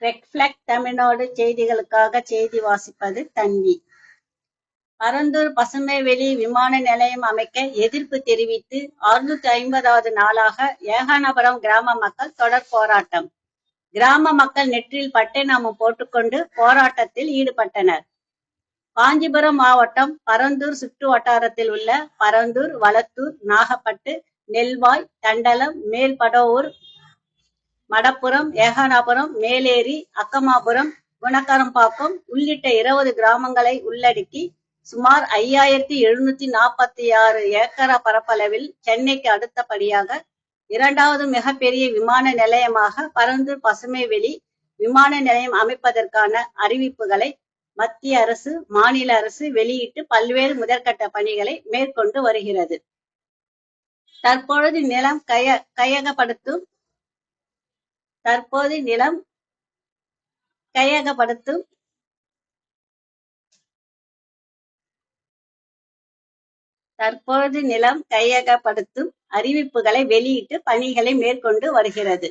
Reflect Tamil Nadu செய்திகளுக்காக செய்தி வாசிப்பது தன்வி. பரந்தூர் பசுமைவெளி விமான நிலையம் அமைக்க எதிர்ப்பு தெரிவித்து 650வது நாளாக ஏகானபுரம் கிராம மக்கள் தொடர் போராட்டம். கிராம மக்கள் நெற்றியில் பட்டை நாமம் போட்டுக்கொண்டு போராட்டத்தில் ஈடுபட்டனர். காஞ்சிபுரம் மாவட்டம் பரந்தூர் சுற்று வட்டாரத்தில் உள்ள பரந்தூர், வளத்தூர், நாகப்பட்டு, நெல்வாய், தண்டலம், மேல்படவூர், மடப்புரம், ஏகானபுரம், மேலேரி, அக்கமாபுரம், குணக்கரம்பாக்கம் உள்ளிட்ட 20 கிராமங்களை உள்ளடக்கி சுமார் 5746 ஏக்கர் பரப்பளவில் சென்னைக்கு அடுத்தபடியாக 2வது மிகப்பெரிய விமான நிலையமாக பரந்தூர் பசுமைவெளி விமான நிலையம் அமைப்பதற்கான அறிவிப்புகளை மத்திய அரசு, மாநில அரசு வெளியிட்டு பல்வேறு முதற்கட்ட பணிகளை மேற்கொண்டு வருகிறது. தற்பொழுது நிலம் கையகப்படுத்தும் அறிவிப்புகளை வெளியிட்டு பணிகளை மேற்கொண்டு வருகிறது.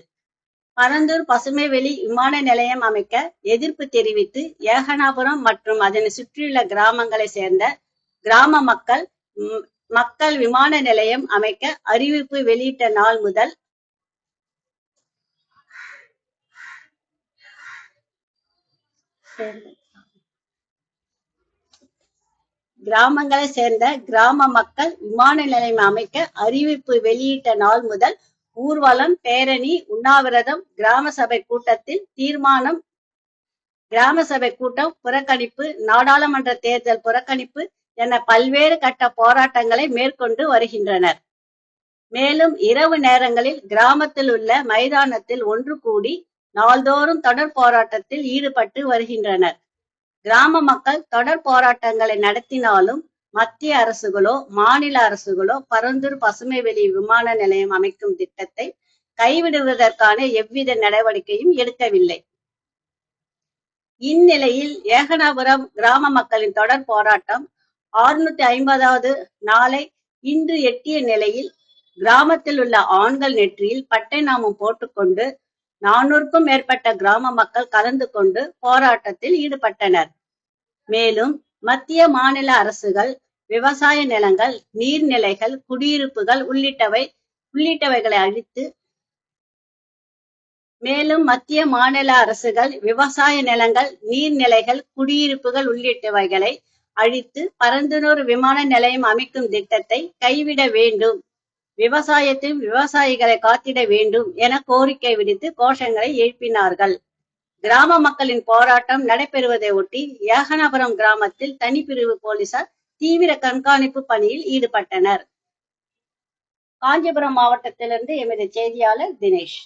பரந்தூர் பசுமைவெளி விமான நிலையம் அமைக்க எதிர்ப்பு தெரிவித்து ஏகானபுரம் மற்றும் அதனை சுற்றியுள்ள கிராமங்களை சேர்ந்த கிராம மக்கள் விமான நிலையம் அமைக்க அறிவிப்பு வெளியிட்ட நாள் முதல் ஊர்வலம், பேரணி, உண்ணாவிரதம், கிராம சபை கூட்டம் புறக்கணிப்பு, நாடாளுமன்ற தேர்தல் புறக்கணிப்பு என பல்வேறு கட்ட போராட்டங்களை மேற்கொண்டு வருகின்றனர். மேலும் இரவு நேரங்களில் கிராமத்தில் உள்ள மைதானத்தில் ஒன்று கூடி நாள்தோறும் தொடர் போராட்டத்தில் ஈடுபட்டு வருகின்றனர். கிராம மக்கள் தொடர் போராட்டங்களை நடத்தினாலும் மத்திய அரசுகளோ மாநில அரசுகளோ பரந்தூர் பசுமைவெளி விமான நிலையம் அமைக்கும் திட்டத்தை கைவிடுவதற்கான எவ்வித நடவடிக்கையும் எடுக்கவில்லை. இந்நிலையில் ஏகானபுரம் கிராம மக்களின் தொடர் போராட்டம் 650வது நாளை இன்று எட்டிய நிலையில் கிராமத்தில் உள்ள ஆண்கள் நெற்றியில் பட்டை நாமம் போட்டுக்கொண்டு 400க்கும் மேற்பட்ட கிராம மக்கள் கலந்து கொண்டு போராட்டத்தில் ஈடுபட்டனர். மேலும் மத்திய மாநில அரசுகள் விவசாய நிலங்கள், நீர்நிலைகள், குடியிருப்புகள் உள்ளிட்டவைகளை அழித்து பரந்தூர் விமான நிலையம் அமைக்கும் திட்டத்தை கைவிட வேண்டும், விவசாயத்தில் விவசாயிகளை காத்திட வேண்டும் என கோரிக்கை விடுத்து கோஷங்களை எழுப்பினார்கள். கிராம மக்களின் போராட்டம் நடைபெறுவதை ஒட்டி ஏகானபுரம் கிராமத்தில் தனிப்பிரிவு போலீசார் தீவிர கண்காணிப்பு பணியில் ஈடுபட்டனர். காஞ்சிபுரம் மாவட்டத்திலிருந்து எமது செய்தியாளர் தினேஷ்.